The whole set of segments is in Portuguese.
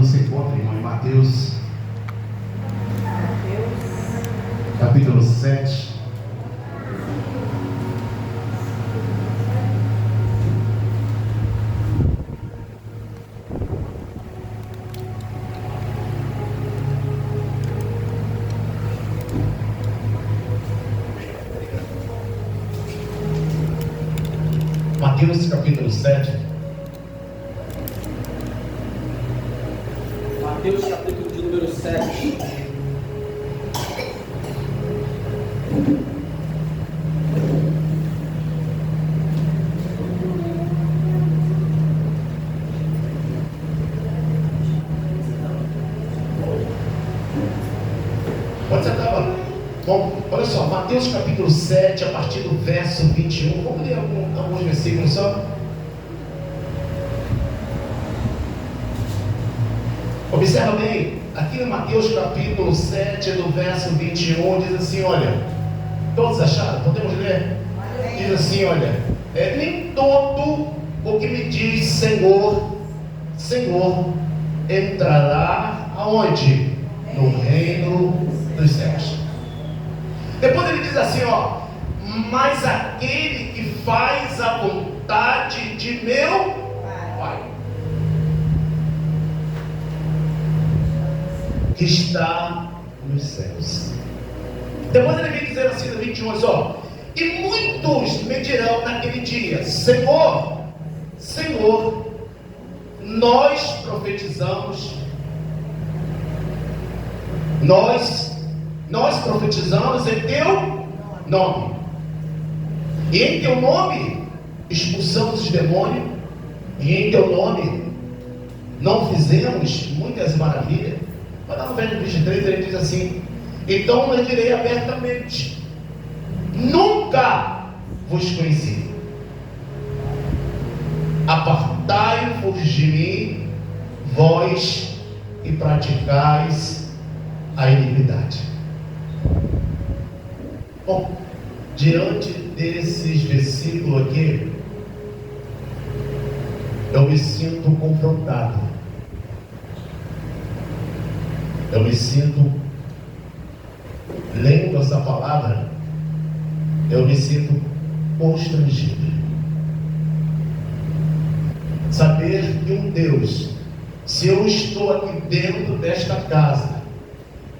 você encontra, irmão, em Mateus capítulo 7. Mateus capítulo 7. Mateus capítulo de número 7. Onde você estava? Bom, olha só, Mateus capítulo 7, a partir do verso 21. Vamos ler alguns versículos só? Observa bem, aqui no Mateus capítulo 7, do verso 21, diz assim, olha, todos acharam? Podemos ler? Diz assim, olha, nem todo o que me diz Senhor, Senhor, entrará aonde? No reino dos céus. Depois ele diz assim, ó, mas aquele que faz a vontade de meu Pai, que está nos céus. Depois ele vem dizer assim no 21, ó, e muitos me dirão naquele dia, Senhor, Senhor, nós profetizamos, nós profetizamos em teu nome, e em teu nome expulsamos os demônios, e em teu nome não fizemos muitas maravilhas. Mas lá no verso 23 ele diz assim, então eu direi abertamente, nunca vos conheci, apartai-vos de mim, vós que praticais a iniquidade. Bom, diante desses versículos aqui, eu me sinto confrontado. Eu me sinto, lendo essa palavra, eu me sinto constrangido. Saber que um Deus, se eu estou aqui dentro desta casa,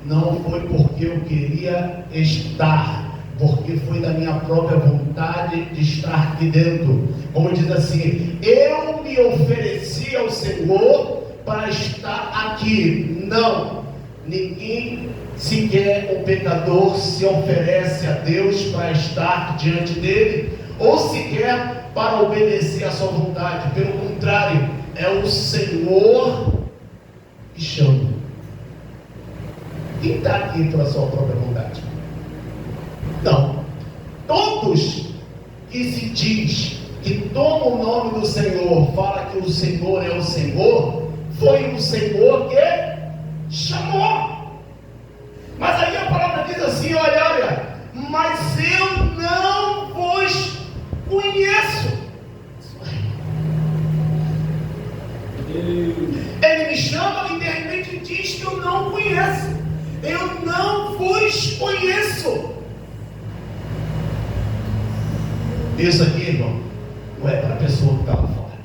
não foi porque eu queria estar, porque foi da minha própria vontade de estar aqui dentro. Como diz assim, eu me ofereci ao Senhor para estar aqui. Não. Ninguém, sequer um pecador, se oferece a Deus para estar diante dele, ou sequer para obedecer à sua vontade. Pelo contrário, é o Senhor que chama. Quem está aqui pela sua própria vontade? Não. Todos que se diz que toma o nome do Senhor, fala que o Senhor é o Senhor, foi o Senhor que chamou. Mas aí a palavra diz assim, olha, mas eu não vos conheço. Ele me chama e de repente diz que eu não conheço. Eu não vos conheço. Isso aqui, irmão, não é para a pessoa que está lá fora.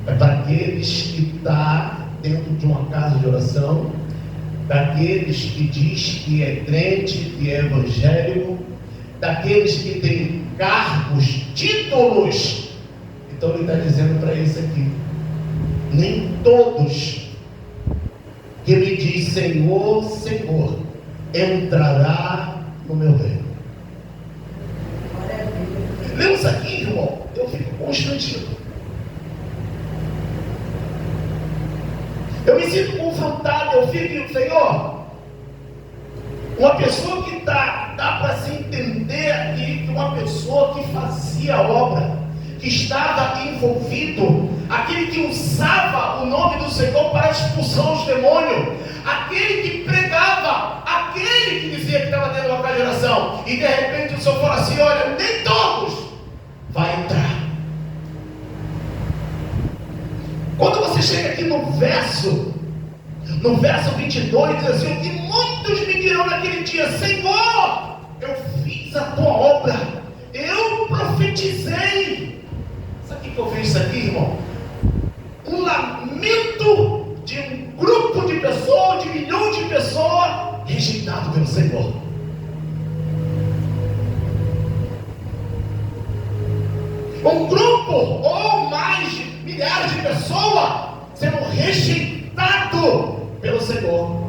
É para aqueles que estão dentro de uma casa de oração, daqueles que diz que é crente, que é evangélico, daqueles que têm cargos, títulos. Então ele está dizendo para isso aqui, nem todos que me diz Senhor, Senhor, entrará no meu reino. Lemos isso aqui, irmão, eu fico constrangido. Eu me sinto confrontado, eu fico, Senhor, uma pessoa que dá para se entender aqui que uma pessoa que fazia obra, que estava envolvido, aquele que usava o nome do Senhor para expulsar os demônios, aquele que pregava, aquele que dizia que estava dentro de uma casa de oração, e de repente o Senhor fala assim, olha, nem todos vai entrar. Quando você chega aqui no verso No verso 22 diz assim: e muitos me dirão naquele dia: Senhor, eu fiz a tua obra, eu profetizei. Sabe o que eu vejo isso aqui, irmão? Um lamento de um grupo de pessoas, de milhões de pessoas rejeitado pelo Senhor. Um grupo ou mais de milhares de pessoas sendo rejeitado pelo Senhor.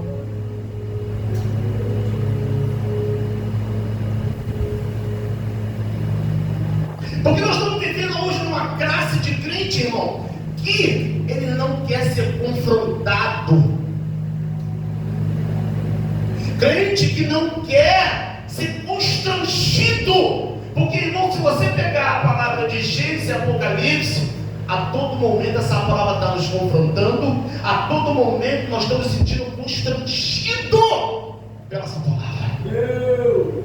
Porque nós estamos vivendo hoje numa classe de crente, irmão, que ele não quer ser confrontado. Crente que não quer ser constrangido. Porque, irmão, se você pegar a palavra de Gênesis e Apocalipse, a todo momento essa palavra está nos confrontando, a todo momento nós estamos sentindo constrangido pela essa palavra. Deus.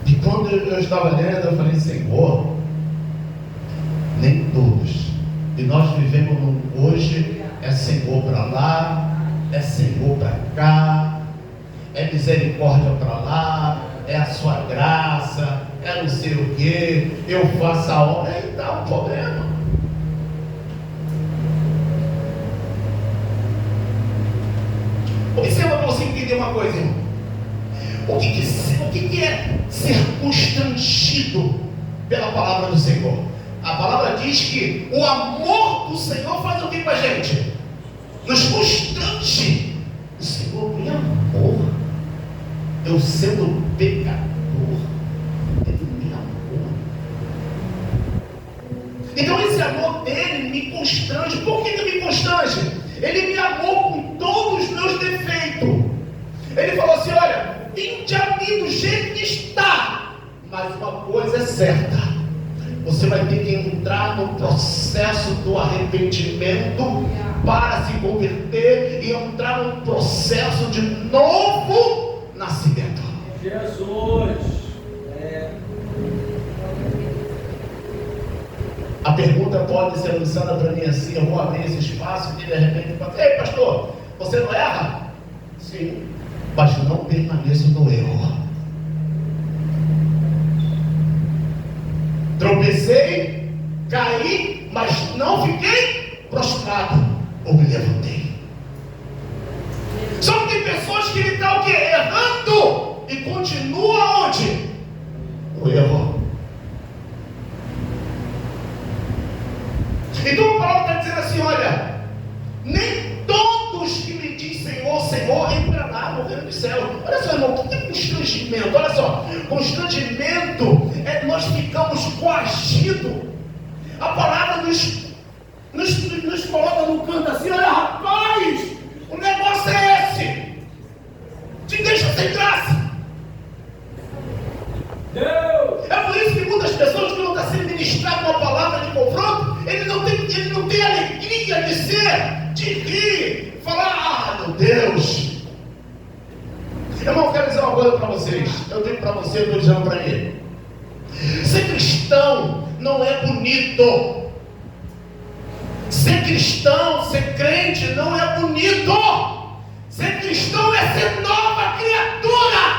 E quando eu estava lendo, eu falei: Senhor, nem todos. E nós vivemos hoje, é Senhor para lá, é Senhor para cá, é misericórdia para lá, é a sua graça, é não sei o que, eu faço a obra. Aí dá um problema. Observa para você entender uma coisa, irmão. O que é ser constrangido pela palavra do Senhor? A palavra diz que o amor do Senhor faz o que com a gente? Nos constrange. O Senhor me amou. Eu sendo pecador, Ele me amou. Então esse amor dele me constrange. Por que ele me constrange? Ele me amou com todos os meus defeitos. Ele falou assim: olha, vinde a mim do jeito que está, mas uma coisa é certa: você vai ter que entrar no processo do arrependimento para se converter e entrar no processo de novo nascimento. Jesus. A pergunta pode ser lançada para mim assim: eu vou abrir esse espaço e de repente eu falo: ei, pastor, você não erra? Sim, mas não permaneço no erro. Tropecei, caí, mas não fiquei prostrado, ou me levantei. Só que tem pessoas que ele está o quê? Errando e continua onde? O erro. Então a palavra está dizendo assim: olha, nem todos que me dizem Senhor, Senhor, entrarão lá no reino dos céus. Olha só, irmão, o que é constrangimento? Olha só, constrangimento é nós ficamos coagidos. A palavra nos coloca no canto assim: olha, rapaz, o negócio é esse, te deixa sem graça. Deus. É por isso que muitas pessoas, quando está sendo ministrado uma palavra de confronto, ele não tem alegria de ser, de rir, falar: ah, meu Deus. Irmão, eu quero dizer uma coisa para vocês. Eu digo para você, eu estou dizendo para ele: ser cristão não é bonito. Ser cristão, ser crente não é bonito. Ser cristão é ser nova criatura.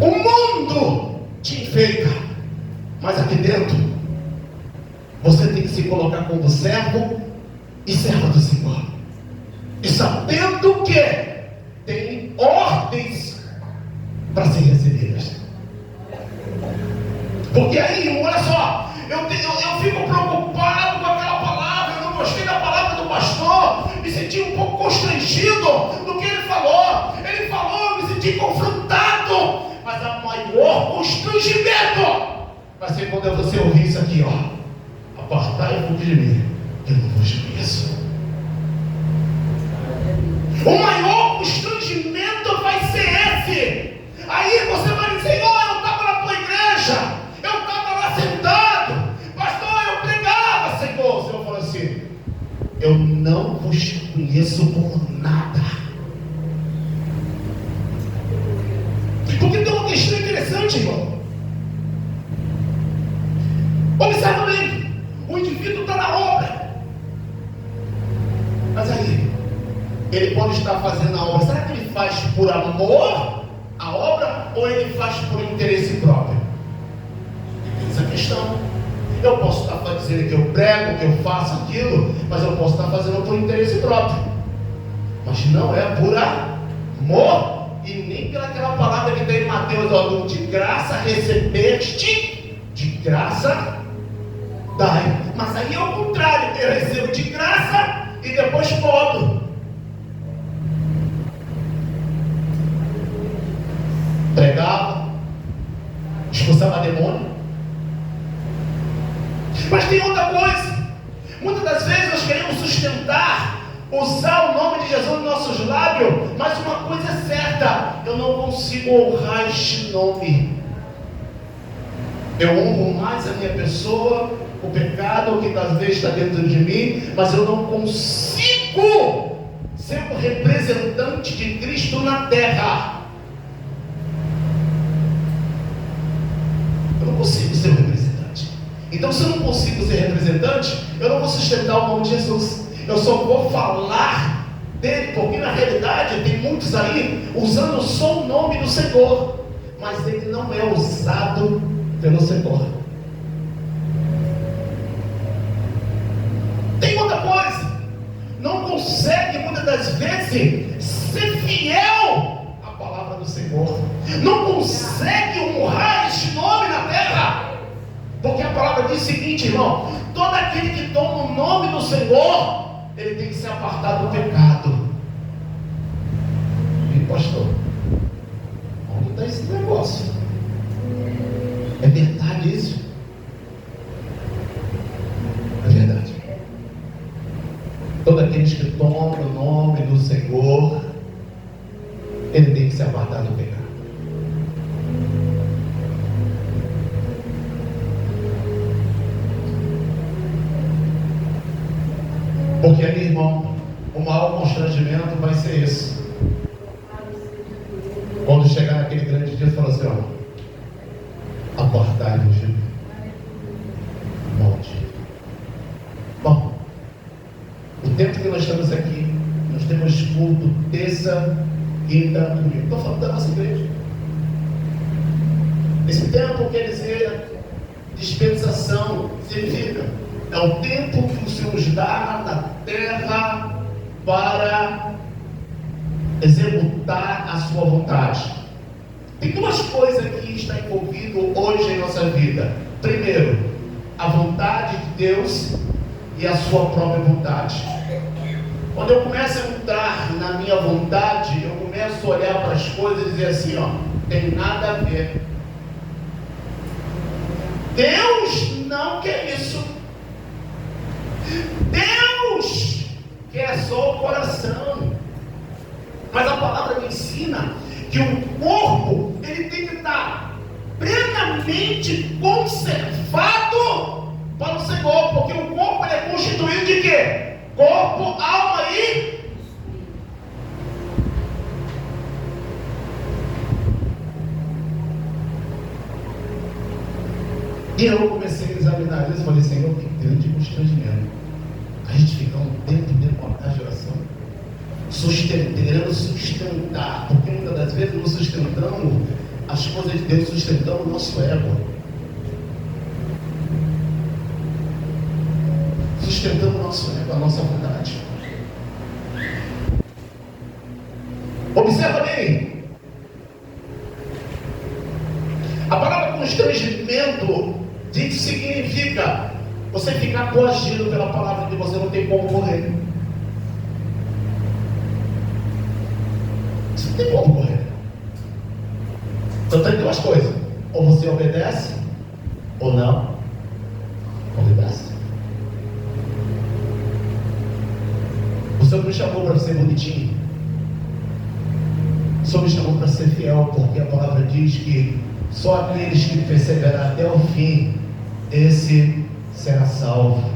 O mundo te enfeita, mas aqui dentro você tem que se colocar como servo e serva do Senhor, e sabendo que tem ordens para serem recebidas. Porque aí, olha só, eu fico preocupado com aquela palavra, eu não gostei da palavra do pastor, me senti um pouco constrangido do que ele falou. Ele falou, eu me senti confrontado, mas a maior constrangimento vai ser quando você ouvir isso aqui, ó: apartai-vos de mim, eu não vos conheço. O maior constrangimento vai ser esse. Aí você vai dizer: Senhor, eu estava na tua igreja, eu estava lá sentado, pastor, eu pregava, Senhor. O Senhor falou assim: eu não vos conheço por nada. Porque tem uma questão interessante, irmão. Observa bem, o indivíduo está na obra. Mas aí, ele pode estar fazendo a obra. Será que ele faz por amor a obra ou ele faz por interesse próprio? Tem essa questão. Eu posso estar dizendo que eu prego, que eu faço aquilo, mas eu posso estar fazendo por interesse próprio. Mas não é por amor e nem pelaquela palavra que tem em Mateus, ó, de graça recebeste, de graça dai. Mas aí é o contrário, eu recebo de graça e depois cobro. Pregava, expulsava demônio. Mas tem outra coisa. Muitas das vezes nós queremos sustentar, usar o nome de Jesus nos nossos lábios, mas uma coisa é certa: eu não consigo honrar este nome. Eu honro mais a minha pessoa, o pecado que às vezes está dentro de mim, mas eu não consigo ser um representante de Cristo na terra. Eu não consigo ser um representante. Então, se eu não consigo ser representante, eu não vou sustentar o nome de Jesus. Eu só vou falar dele, porque na realidade tem muitos aí usando só o nome do Senhor, mas ele não é usado pelo Senhor. Tem outra coisa, não consegue muitas das vezes ser fiel à palavra do Senhor, não consegue honrar este nome na terra, porque a palavra diz o seguinte, irmão: todo aquele que toma o nome do Senhor, ele tem que se apartar do pecado. E pastor, onde está esse negócio? É verdade isso? É verdade. Todos aqueles que tomam o nome do Senhor, ele tem que se apartar do pecado. Porque aí, irmão, o maior constrangimento vai ser esse. Quando chegar naquele grande dia, você fala assim, ó: apartai-vos de mim, maldito. Bom, o tempo que nós estamos aqui, nós temos culto terça, quinta, domingo. Estou falando da nossa igreja. Esse tempo quer dizer dispensação, significa é o tempo que o Senhor nos dá na terra para executar a sua vontade. Tem duas coisas que estão envolvidas hoje em nossa vida. Primeiro, a vontade de Deus e a sua própria vontade. Quando eu começo a entrar na minha vontade, eu começo a olhar para as coisas e dizer assim, ó, tem nada a ver. Deus não quer isso. Deus quer só o coração. Mas a palavra me ensina que o corpo, ele tem que estar plenamente conservado para o Senhor, porque o corpo ele é constituído de quê? Corpo, alma e... E eu comecei a examinar isso e falei, Senhor, que grande constrangimento. A gente fica um tempo de oração, querendo sustentar, porque muitas das vezes não sustentamos as coisas de Deus, sustentamos o nosso ego. Sustentamos o nosso ego, a nossa vontade. Observa bem. A palavra constrangimento diz que significa você ficar coagido pela palavra que você não tem como correr. Você não tem como correr. Então tem duas coisas: ou você obedece, ou não obedece. O Senhor me chamou para ser bonitinho. O Senhor me chamou para ser fiel, porque a palavra diz que só aqueles que perseverar até o fim, esse será salvo.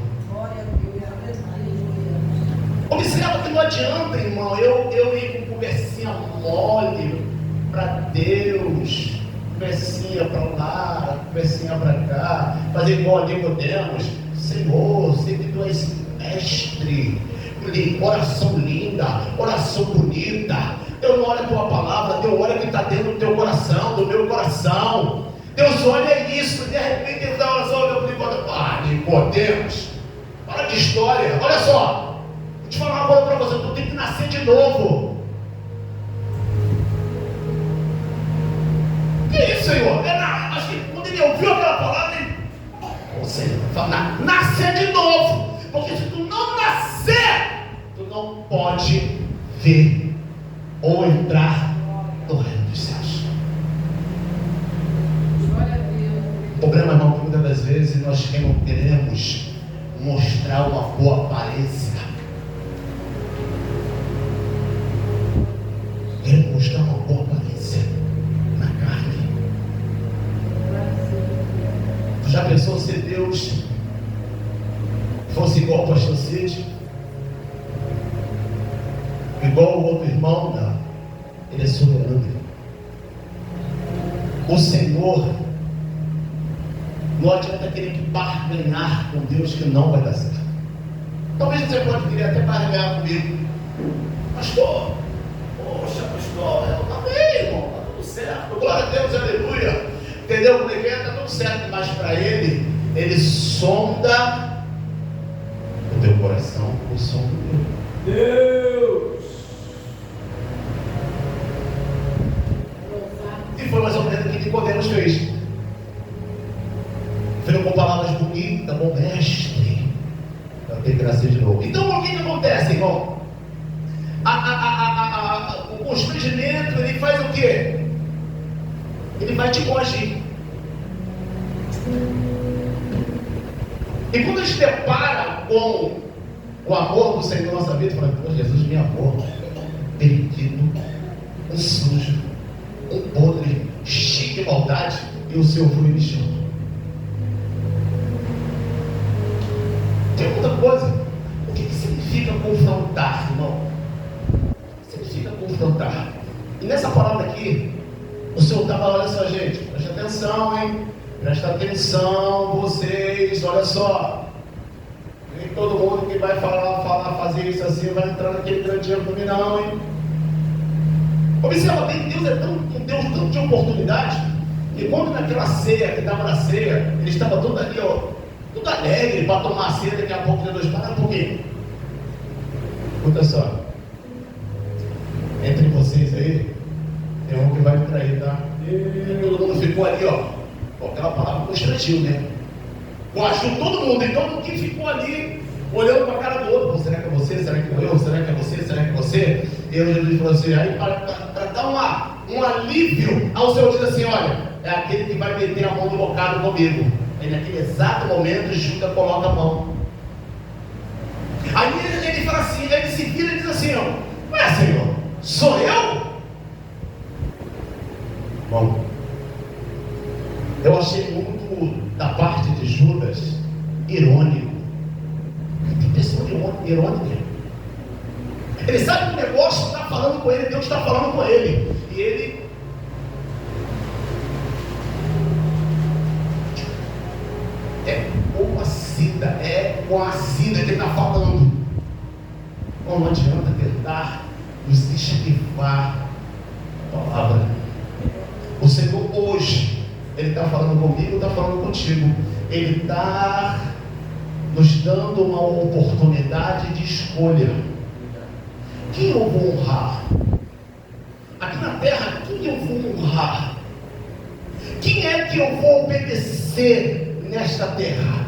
Observa que não adianta, irmão, eu ir com conversinha mole para Deus. conversinha para lá, conversinha para cá, fazer igual a Nicodemos. Senhor, sei que tu és mestre, oração linda, oração bonita. Eu não olho a tua palavra, Deus olha o que está dentro do teu coração, do meu coração. Deus olha isso, de repente Deus dá oração, eu digo, Nicodemos, para de história, olha só, vou te falar uma coisa para você, tu tem que nascer de novo. Que isso, Senhor? Acho que quando ele ouviu aquela palavra, ele, você fala, nascer de novo, porque se tu não nascer, tu não pode ver ou entrar no reino dos céus. O problema, irmão, que muitas das vezes nós queremos mostrar uma boa aparência. Queremos mostrar uma boa aparência na carne. Tu já pensou se Deus fosse igual ao pastor Cid? Igual o outro irmão? Não. Ele é soberano. O Senhor, não adianta querer que barganhar com Deus, que não vai dar certo. Talvez você pode querer até barganhar comigo. Pastor, poxa, pastor, eu também, irmão, está tudo certo. Glória a Deus, aleluia. Entendeu como é que é? Está tudo certo. Mas para ele sonda o teu coração, o som do Deus. E foi mais ou menos o que Nicodemos fez. Veio com palavras bonitas, bom mestre, para ter que nascer de novo. Então o que acontece, irmão? O constrangimento, ele faz o quê? Ele vai te corrigir. E quando a gente depara com o amor do Senhor na nossa vida, fala, pô, Jesus me amou, perdido, um sujo, um podre, cheio de maldade, e o Senhor foi e me chamou. Tem outra coisa. O que significa confrontar, irmão? O que significa confrontar? E nessa palavra aqui, o Senhor estava, olha só, gente, presta atenção, hein? Presta atenção, vocês, olha só. Nem todo mundo que vai fazer isso assim, vai entrar naquele grande erro do não, hein? Observa bem, Deus é tanto de oportunidade, que quando naquela ceia, que estava na ceia, ele estava todo ali, ó, tudo alegre para tomar a ceia. Daqui a pouco Jesus para um pouquinho. Escuta só, entre vocês aí tem um que vai me trair, tá? E todo mundo ficou ali, ó, com aquela palavra constrangiu, né? Coagiu todo mundo. Então quem ficou ali olhando para a cara do outro, será que é você? Será que eu? Será que é você? Será que é você? E eu Jesus falou assim, aí para dar um alívio ao Senhor, diz assim, olha, é aquele que vai meter a mão no bocado comigo. Aí naquele exato momento Judas coloca a mão. Aí ele fala assim, ele se vira e diz assim, ó, ué, Senhor, sou eu? Bom, eu achei muito da parte de Judas irônico. Tem pessoa irônica. Ele sabe que o negócio está falando com ele, Deus está falando com ele. E ele é com a sida que ele está falando. Não adianta tentar nos esquivar a palavra. O Senhor hoje, Ele está falando comigo, está falando contigo. Ele está nos dando uma oportunidade de escolha. Quem eu vou honrar? Aqui na terra, quem eu vou honrar? Quem é que eu vou obedecer nesta terra?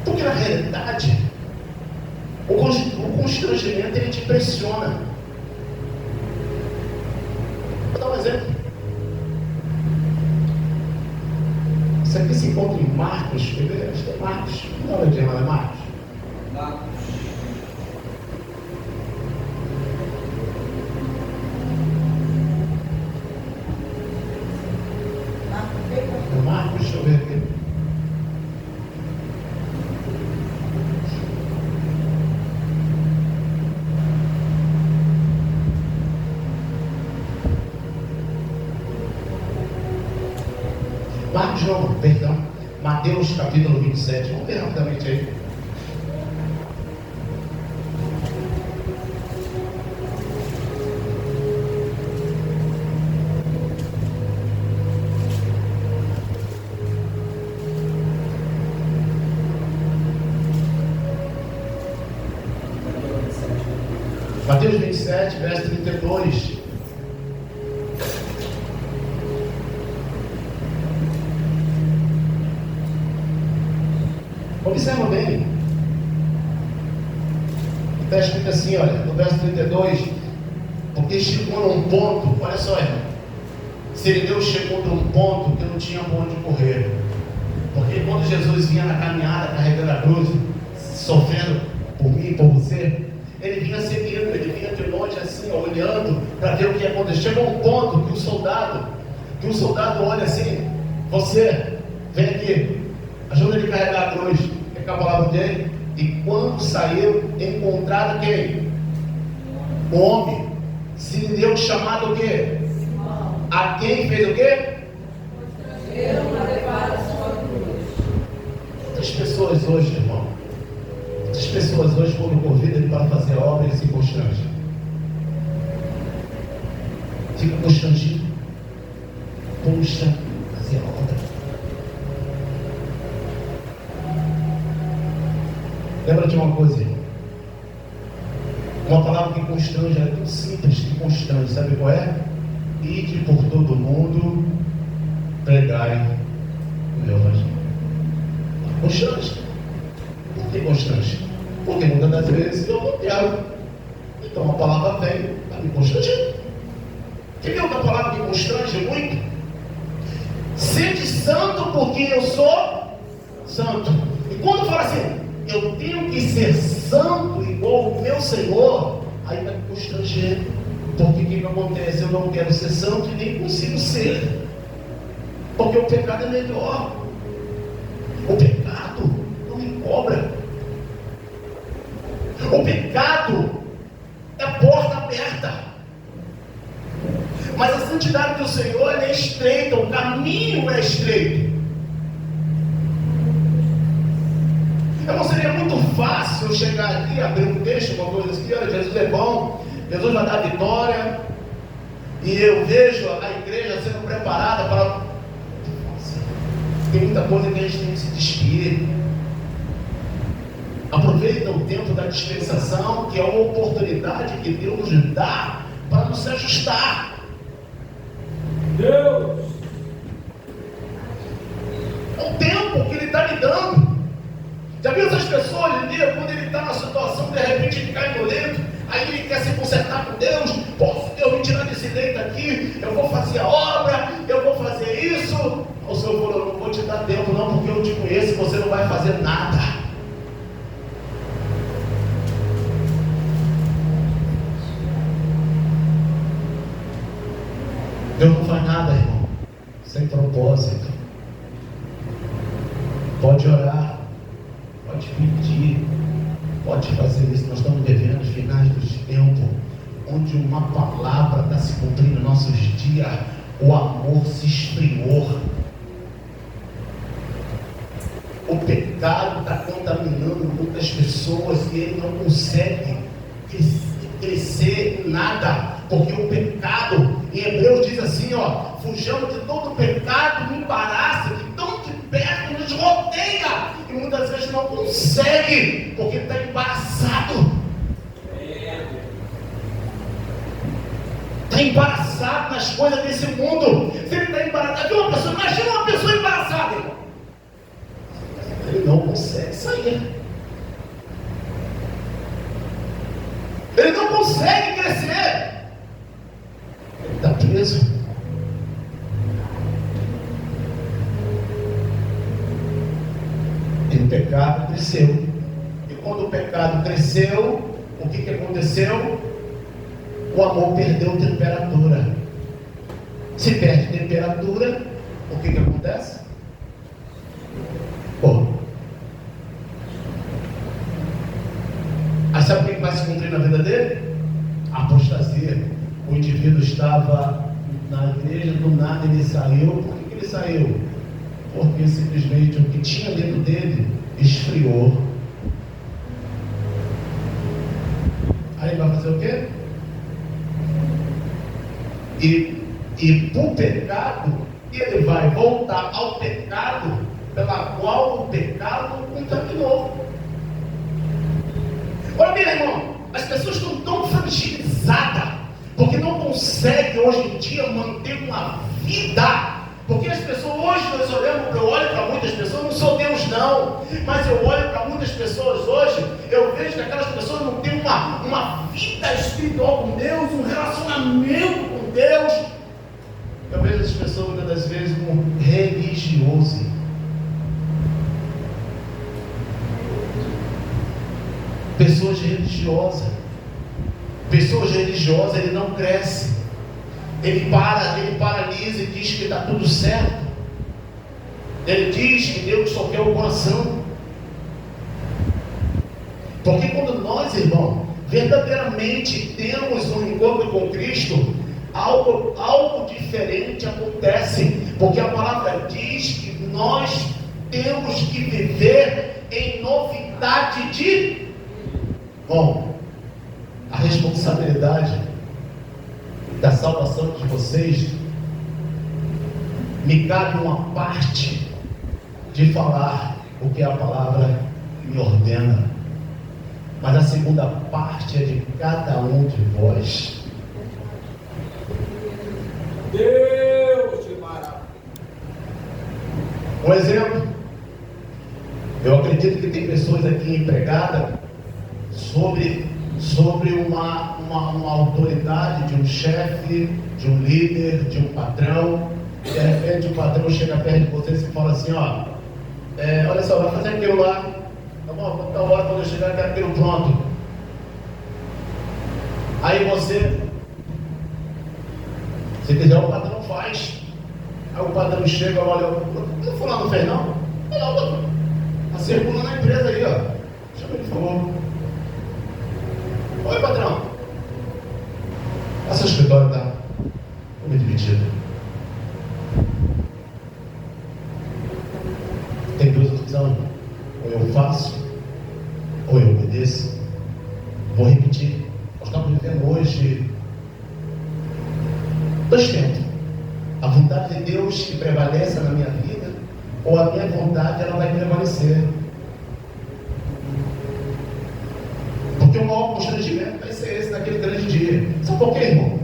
Porque na realidade o constrangimento ele te pressiona. Vou dar um exemplo. Isso aqui se encontra em Marcos, acho que é Marcos. Não é de lá, é Marcos. Marcos, deixa eu ver aqui. Mateus capítulo 27. Vamos ver rapidamente aí. Mateus 27, verso 32. Observa bem. Está escrito assim, olha, no verso 32. Porque chegou num ponto, olha só, irmão. Deus chegou num ponto que não tinha por onde correr. Porque quando Jesus vinha na caminhada, carregando a cruz, sofrendo por mim e por você, ele vinha seguindo, ele vinha de longe assim, olhando para ver o que ia acontecer. Chegou um ponto que o soldado olha assim: você, vem aqui, ajuda ele a carregar a cruz. É que a palavra dele. E quando saiu, encontraram quem? O homem. Sirineu, chamado o quê? A quem fez o quê? Muitas pessoas hoje, irmão, muitas pessoas hoje, quando convidam para fazer a obra, eles se constrangem. Fica constrangido. Poxa, fazer a obra. Lembra de uma coisa, irmão? Uma palavra que constrange, é tão simples que constrange, sabe qual é? Ide por todo mundo, pregai o meu evangelho. Constrange. Por que constrange? Porque muitas das vezes eu não quero. Então a palavra vem para me constranger. Quer ver outra palavra que constrange muito? Sede santo porque eu sou santo. E quando fala assim, eu tenho que ser santo igual o meu Senhor, aí vai me constranger. Porque o que acontece? Eu não quero ser santo e nem consigo ser. Porque o pecado é melhor. O pecado não me cobra. O pecado é porta aberta. Mas a santidade do Senhor é estreita, o caminho é estreito. Então seria muito fácil eu chegar aqui, abrir um texto, uma coisa assim, olha, Jesus é bom, Jesus vai dar vitória, e eu vejo a igreja sendo preparada para... Tem muita coisa que a gente tem que se despir. Aproveita o tempo da dispensação, que é uma oportunidade que Deus nos dá para nos ajustar. Deus! É um tempo que Ele está me dando. Já viu essas pessoas, quando ele está na situação, de repente ele cai no leito, aí ele quer se consertar com Deus. Pô, se Deus me tirar desse leito aqui, eu vou fazer a obra, eu vou fazer isso. O Senhor falou, eu não vou te dar tempo não, porque eu te conheço e você não vai fazer nada. Deus não faz nada, irmão, sem propósito. Pode orar, pode pedir, pode fazer isso. Nós estamos vivendo os finais dos tempos, onde uma palavra está se cumprindo nos nossos dias. O amor se esfriou. O pecado está contaminando muitas pessoas e ele não consegue crescer em nada, porque o pecado, em Hebreus diz assim, ó, fujamos de todo pecado, me embaraça, que tão de perto nos rodeia, e muitas vezes não consegue, porque está embaraçado. Está embaraçado nas coisas desse mundo. Se ele está embaraçado, imagina uma pessoa embaraçada, irmão. Ele não consegue sair. Ele não consegue crescer. Ele está preso. E o pecado cresceu. E quando o pecado cresceu, o que aconteceu? O amor perdeu temperatura. Se perde temperatura, o que acontece? Aí sabe o que vai se cumprir na vida dele? A apostasia. O indivíduo estava na igreja, do nada ele saiu. Por que ele saiu? porque simplesmente o que tinha dentro dele esfriou. Aí vai fazer o quê? E por pecado, ele vai voltar ao pecado pela qual o pecado o contaminou. Olha bem, irmão, as pessoas estão tão fragilizadas, porque não conseguem hoje em dia manter uma vida. Porque as pessoas, hoje nós olhamos, eu olho para muitas pessoas, não sou Deus não, mas eu olho para muitas pessoas hoje, eu vejo que aquelas pessoas não têm uma vida espiritual com Deus, um relacionamento com Deus. Eu vejo as pessoas muitas das vezes como religioso. Pessoas religiosas, ele não cresce. Ele paralisa e diz que está tudo certo. Ele diz que Deus só quer o coração. Porque quando nós, irmão, verdadeiramente temos um encontro com Cristo, algo diferente acontece. Porque a palavra diz que nós temos que viver em novidade de... Bom, a responsabilidade da salvação de vocês, me cabe uma parte de falar o que a palavra me ordena, mas a segunda parte é de cada um de vós. Deus te maravilha. Um exemplo, eu acredito que tem pessoas aqui empregadas sobre uma autoridade, de um chefe, de um líder, de um patrão. De repente o patrão chega perto de você e fala assim, olha só, vai fazer aquilo lá, tá bom, tá hora, quando eu chegar, eu quero aquilo pronto. Aí você, se quiser, o patrão faz. Aí o patrão chega, olha, o fulano não fez não? Não, tá circulando na empresa aí, ó. Chama ele, por favor. Oi, patrão. Essa escritório está muito dividido. Tem duas opções. Ou eu faço, ou eu obedeço. Vou repetir. Nós estamos vivendo hoje dois tempos. A vontade de Deus que prevalece na minha vida, ou a minha vontade ela vai prevalecer. Porque o maior constrangimento vai ser esse naquele grande dia. Sabe por quê, irmão?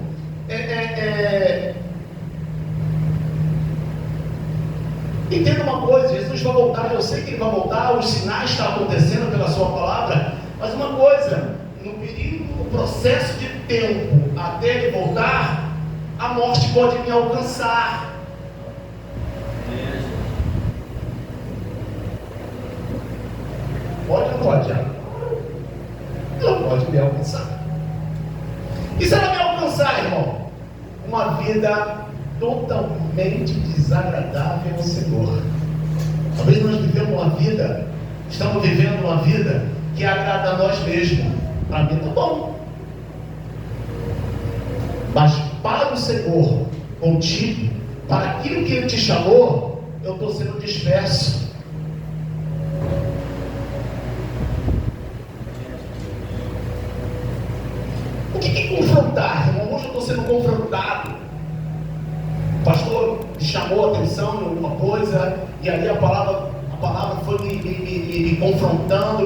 Entenda uma coisa, Jesus vai voltar, eu sei que ele vai voltar, os sinais estão acontecendo pela sua palavra, mas uma coisa, no período, no processo de tempo até ele voltar, a morte pode me alcançar. Pode ou não pode? Ela pode me alcançar. E se ela me alcançar, irmão? Uma vida totalmente desagradável ao Senhor. Talvez nós estamos vivendo uma vida que agrada a nós mesmos. Para mim tá bom. Mas para o Senhor, contigo, para aquilo que Ele te chamou, eu estou sendo disperso. O que é confrontar, irmão? Hoje eu estou sendo confrontado. O pastor me chamou a atenção em alguma coisa, e ali a palavra foi me confrontando.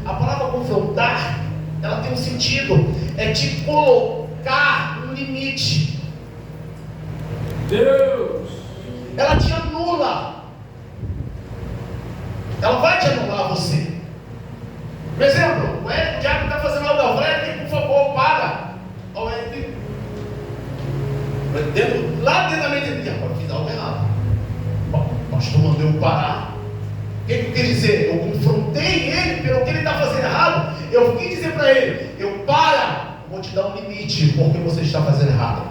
A palavra confrontar, ela tem um sentido, é te colocar no limite. Deus! Ela te anula. Ela vai te anular você. Por exemplo, o diabo está fazendo algo ao Eric, por favor, para. Ao Eric, lá dentro da mente dele, agora fiz algo errado. O pastor mandou eu parar. O que ele quer dizer? Eu confrontei ele pelo que ele está fazendo errado. Eu quis dizer para ele, vou te dar um limite, porque você está fazendo errado.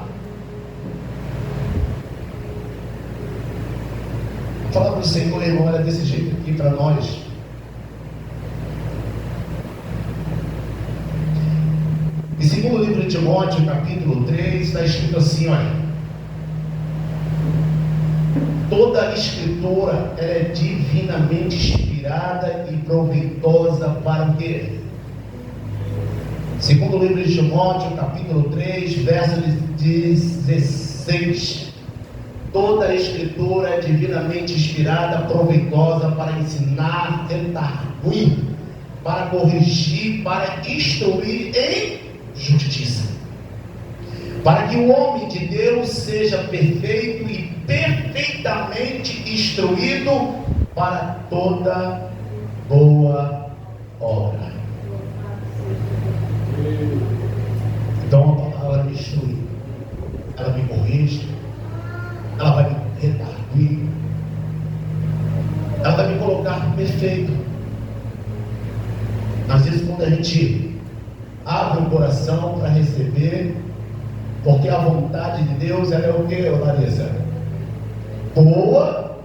A palavra do Senhor, irmão, era desse jeito aqui para nós. Em segundo livro de Timóteo, capítulo 3, está escrito assim, olha. Toda a escritura é divinamente inspirada e proveitosa para o quê? Segundo o livro de Timóteo, capítulo 3, verso 16. Toda a escritura é divinamente inspirada, proveitosa para ensinar, redarguir, para corrigir, para instruir em justiça, para que o homem de Deus seja perfeito e perfeitamente instruído para toda boa obra. Então a palavra me instrui, ela me corrige, ela vai me redarguir, ela vai me colocar perfeito. Às vezes, quando a gente abre o coração para receber, porque a vontade de Deus, ela é o que, Larissa? Boa,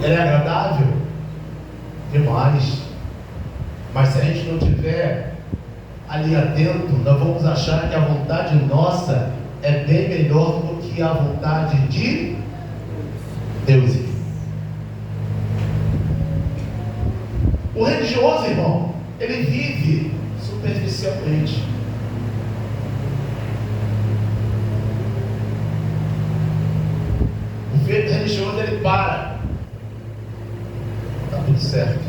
ela é agradável demais, mas se a gente não tiver ali atento, nós vamos achar que a vontade nossa é bem melhor do que a vontade de Deus. O religioso, irmão, ele vive superficialmente. O religioso, ele para. Está tudo certo.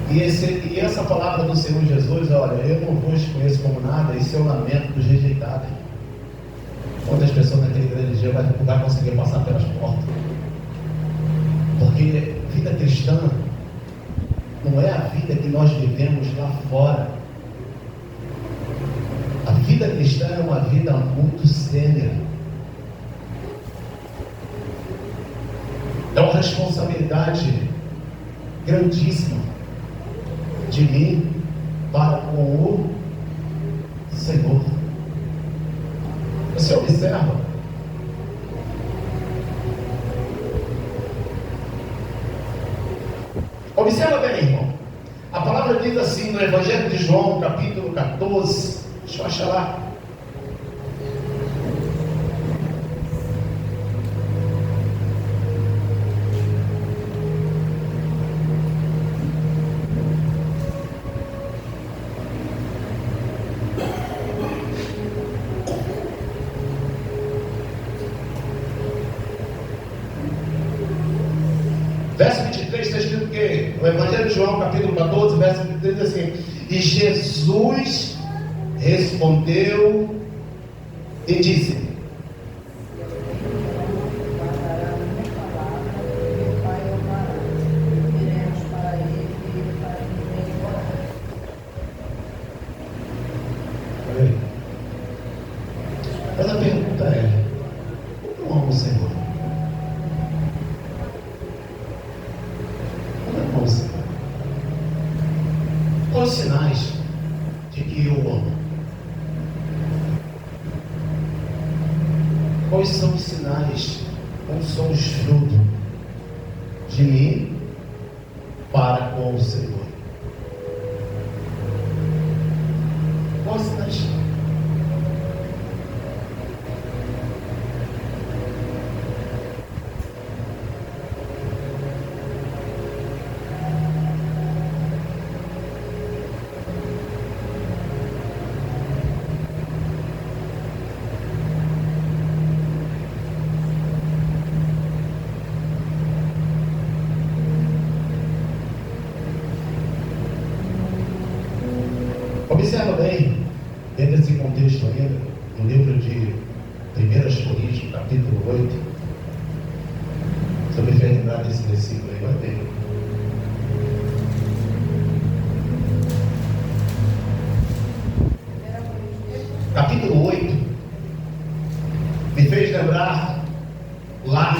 E essa palavra do Senhor Jesus, olha, eu não vos conheço como nada, esse é o lamento dos rejeitados. Quantas pessoas naquele grande dia vai conseguir passar pelas portas? Porque vida cristã não é a vida que nós vivemos lá fora. A vida cristã é uma vida muito séria. É uma responsabilidade grandíssima de mim para com o Senhor. Você observa? Observa bem, irmão. A palavra diz assim no Evangelho de João, capítulo 14. Deixa eu achar lá. Verso 23 está escrito o quê? O Evangelho de João, capítulo 14, verso 23 diz assim: e Jesus respondeu e disse: mas a pergunta é: como eu amo o Senhor? Quais os sinais de que eu amo? Quais são os sinais? Quais são os frutos de mim para com o Senhor? Quais os sinais? Observa bem, dentro desse contexto ainda, no livro de 1 Coríntios, capítulo 8, se eu me fez lembrar desse versículo aí, vai ter. Capítulo 8, me fez lembrar lá,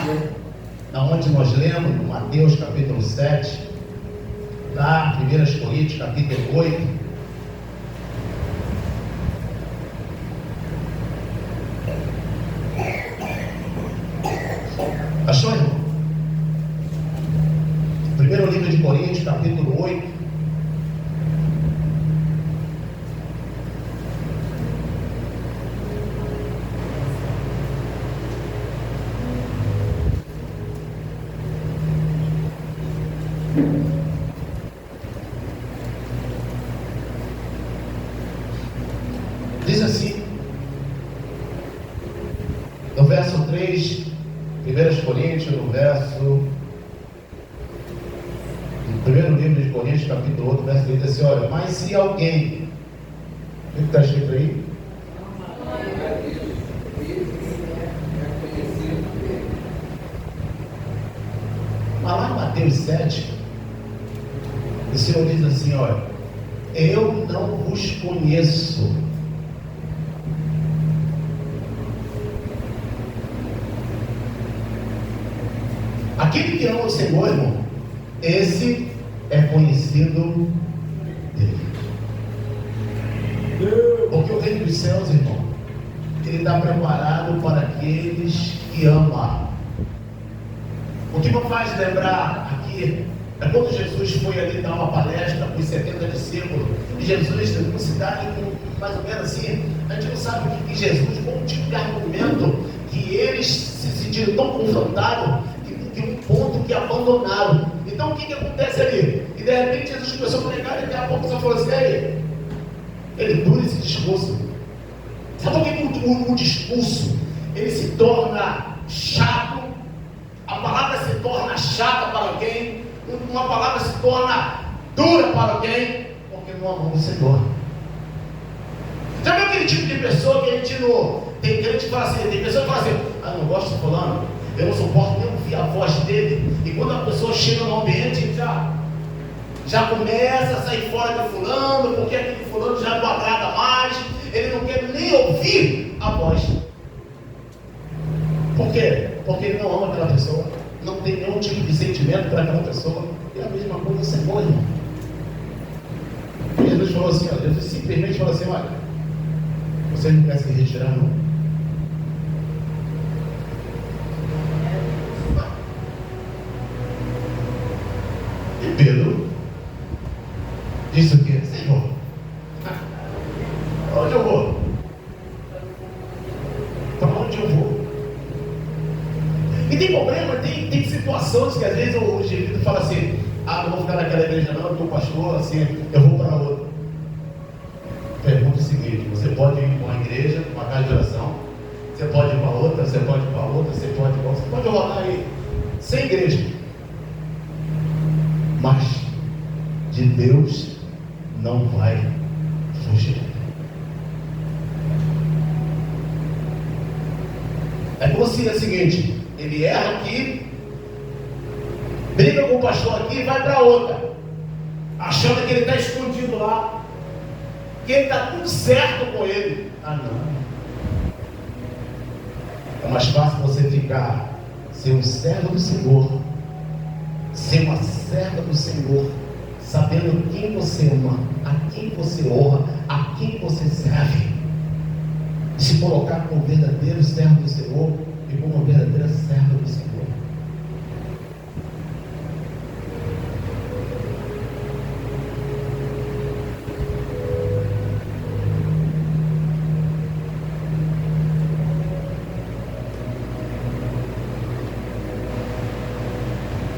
onde nós lemos, no Mateus capítulo 7, lá, 1 Coríntios, capítulo 8, achou, irmão? Primeiro livro de Coríntios, capítulo 8, Diz assim, no verso 3, 1 Coríntios, no primeiro livro de Coríntios, capítulo 8, verso 3, diz assim, olha, mas se alguém, o que está escrito aí? Mas lá em Mateus 7, o Senhor diz assim, olha, eu não vos conheço. Aquele que ama o Senhor, irmão, esse é conhecido dele. Porque o reino dos céus, irmão, ele está preparado para aqueles que amam. O que me faz lembrar aqui é quando Jesus foi ali dar uma palestra para os 70 discípulos, e Jesus, numa cidade mais ou menos assim, a gente não sabe o que Jesus, qual tipo de argumento que eles se sentiram tão confrontados, que um ponto que abandonaram. Então o que acontece ali? E de repente Jesus começou a pregar, e daqui a pouco só falou assim, ei, ele dura esse discurso. Sabe por que o discurso ele se torna chato? A palavra se torna chata para alguém, uma palavra se torna dura para alguém, porque não amamos o Senhor. Já viu aquele tipo de pessoa que a gente não. Tem crente que fala assim, tem pessoa que fala assim, ah, não gosto de fulano, eu não suporto nem ouvir a voz dele. E quando a pessoa chega no ambiente, já começa a sair fora do fulano, porque aquele fulano já não agrada mais, ele não quer nem ouvir a voz. Por quê? Porque ele não ama aquela pessoa, não tem nenhum tipo de sentimento para aquela pessoa. É a mesma coisa do Senhor, irmão. Jesus falou assim, ó, Jesus simplesmente falou assim, olha, você não quer se retirar não? E Pedro disse o quê? Senhor, onde eu vou? Para onde eu vou? E tem problema, tem situações que às vezes o indivíduo fala assim, ah, não vou ficar naquela igreja não, eu sou pastor, assim, eu vou para outra. Pergunta o seguinte, você pode ir para uma igreja, uma casa de oração, você pode ir para outra, você pode ir para outra, você pode rodar aí, sem igreja. Mas de Deus não vai fugir. É como se é o seguinte, ele erra aqui, briga com o pastor aqui e vai para outra, achando que ele está escondido lá, que ele está tudo certo com ele. Ah, não. É mais fácil você ficar, ser um servo do Senhor, ser uma serva do Senhor, sabendo quem você ama, a quem você honra, a quem você serve, e se colocar como verdadeiro servo do Senhor e como verdadeira serva do Senhor.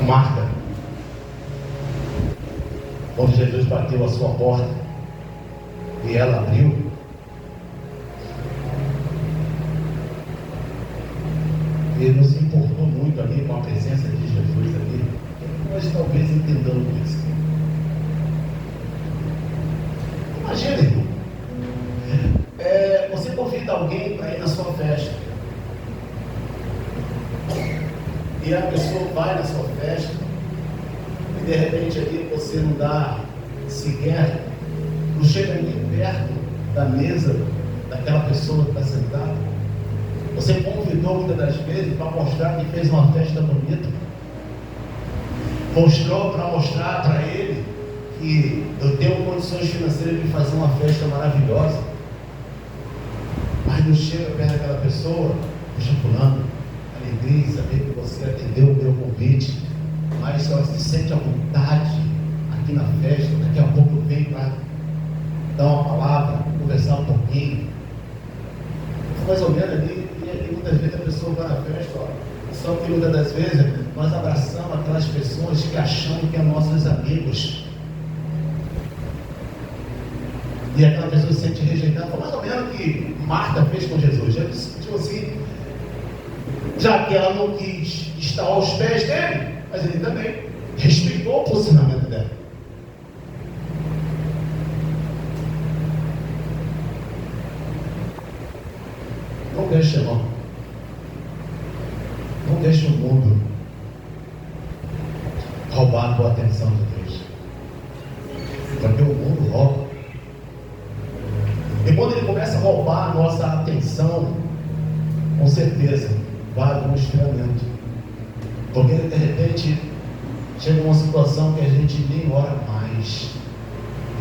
Marta, quando Jesus bateu a sua porta e ela abriu, ele não se importou muito ali com a presença de Jesus ali. Nós talvez entendamos isso. Imagina, irmão, você convida alguém para ir na sua festa, e a pessoa vai na sua festa, e de repente ali você não dá sequer, não chega nem perto da mesa daquela pessoa que está sentada. Você convidou muitas das vezes para mostrar que fez uma festa bonita, mostrou para mostrar para ele que eu tenho condições financeiras de fazer uma festa maravilhosa, mas não chega perto daquela pessoa, puxa, fulano, alegria em saber que você atendeu o meu convite, mas só se sente à vontade aqui na festa, daqui a pouco eu venho para dar uma palavra, conversar um pouquinho, mais ou menos ali. E muitas vezes a pessoa vai na festa, ó, só que muitas das vezes nós abraçamos aquelas pessoas que achamos que são nossos amigos, E aquela pessoa se sente rejeitada. Foi mais ou menos o que Marta fez com Jesus. Ela sentiu assim, já que ela não quis estar aos pés dele, mas ele também respeitou o posicionamento dela. Não deixe, irmão. Não deixe o mundo roubar a tua atenção de Deus. Porque o mundo rouba. E quando ele começa a roubar a nossa atenção, com certeza vai haver um esfriamento. Porque de repente chega uma situação que a gente nem ora mais,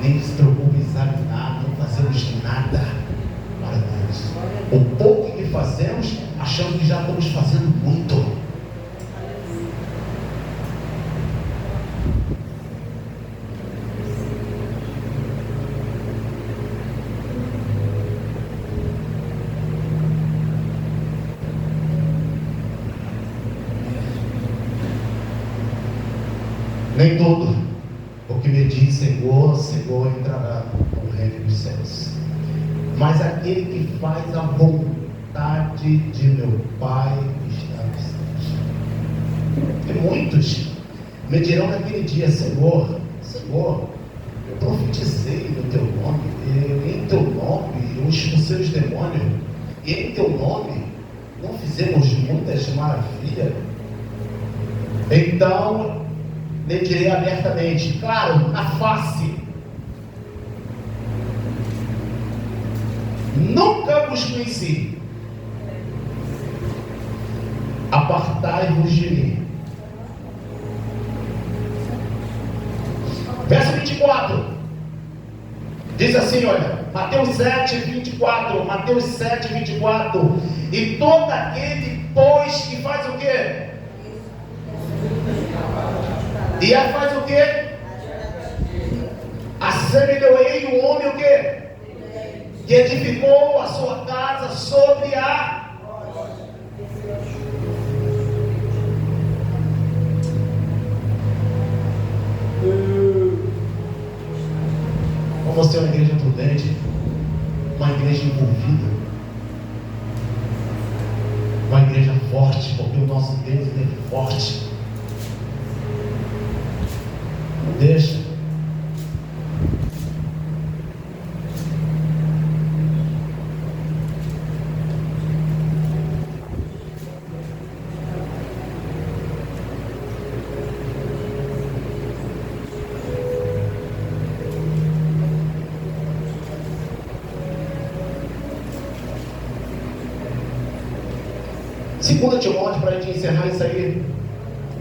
nem se preocupa em examinar, não fazemos nada para Deus. O pouco que fazemos, achamos que já estamos fazendo muito. Nem todo o que me diz Senhor, Senhor entrará no reino dos céus, mas aquele que faz a vontade de meu Pai que está nos céus. E muitos me dirão naquele dia: Senhor, Senhor, eu profetizei no teu nome, em teu nome eu expulsei os demônios, e em teu nome não fizemos muitas maravilhas. Então lhe direi abertamente, claro, na face: nunca vos conheci. Apartai-vos de mim. Verso 24 diz assim, olha, Mateus 7, 24. Mateus 7, 24. E todo aquele, pois, que faz o quê? E ela faz o quê? Assemelhou-ei o homem o quê? Que edificou a sua casa sobre a... Vamos ser uma igreja prudente, uma igreja envolvida, uma igreja forte, porque o nosso Deus é forte. Deixa. Segundo Timóteo, para a gente encerrar isso aí,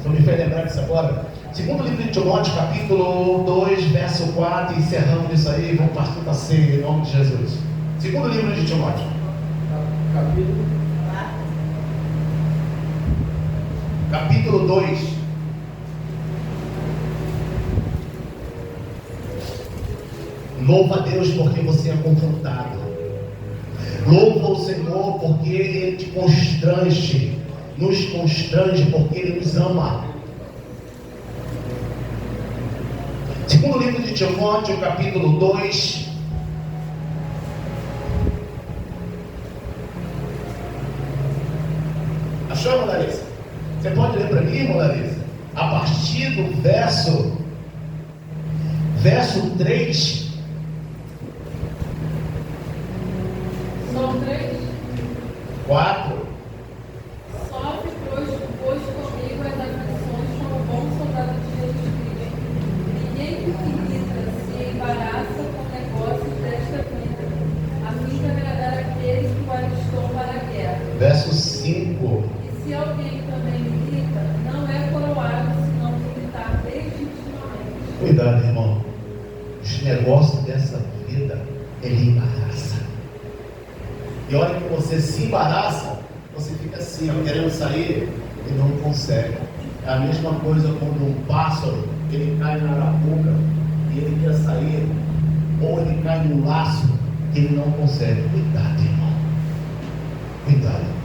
só me fez lembrar disso agora. Segundo livro de Timóteo, capítulo 2, verso 4, encerramos isso aí, vamos partir para ser em nome de Jesus. Segundo livro de Timóteo. Capítulo 2. Louva a Deus porque você é confrontado. Louva o Senhor porque Ele te constrange, nos constrange porque Ele nos ama. Segundo livro de Timóteo, capítulo 2. Achou, irmã Larissa? Você pode ler para mim, irmã Larissa? A partir do verso 3. São 3? 4. Sofre, pois comigo as aflições como bom soldado de Jesus Cristo. Ninguém que irrita se embaraça com negócios desta vida, a fim de agradar aquele que o alistou para a guerra. Verso 5. E se alguém também irrita, não é coroado, senão que irritar legitimamente. Cuidado, irmão. Os negócios dessa vida, ele embaraça. E a hora que você se embaraça, você fica assim, ó, querendo sair e não consegue. É a mesma coisa quando um pássaro, ele cai na arapuca e ele quer sair, ou ele cai num laço que ele não consegue. Cuidado, irmão. Cuidado.